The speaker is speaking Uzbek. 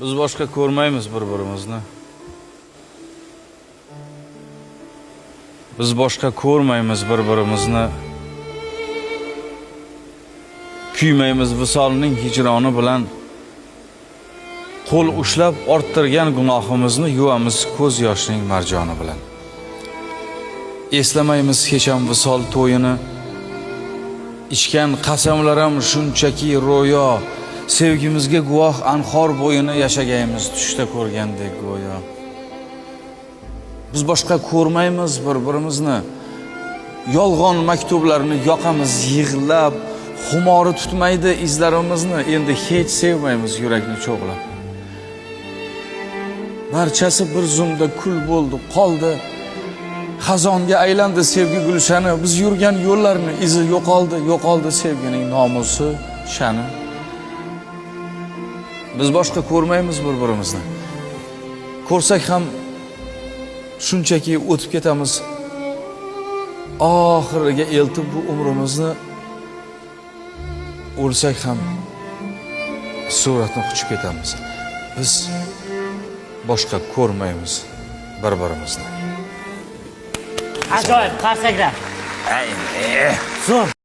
Biz boshqa ko'rmaymiz bir-birimizni. Biz boshqa ko'rmaymiz bir-birimizni. Kuymaymiz visolning hijroni bilan. Qo'l ushlab orttirgan gunohimizni yuvamiz ko'z yoshning marjoni bilan. Eslamaymiz hech ham visol to'yini. Ichgan qasamlar ham shunchaki ro'yo. Sevgimizga guvoh anhor bo'yini yashagaymiz tushda ko'rgandek go'yo. Biz boshqa ko'rmaymiz bir-birimizni. Yolg'on maktublarni yoqamiz yig'lab, xumori tutmaydi izlarimizni, endi hech sevmaymiz yurakni cho'g'lab. Barchasi bir zumda kul bo'ldi, qoldi. Xazonga aylandi sevgi gulshani, biz yurgan yo'llarni izi yo'qoldi sevgining nomusi, shani. Biz boshqa ko'rmaymiz bir-birimizni. Ko'rsak ham shunchaki o'tib ketamiz. Oxiriga eltib bu umrimizni, o'lsak ham suratni quchib ketamiz. Biz boshqa ko'rmaymiz bir-birimizni. Ajoyib, qarsaklar. Zo'r.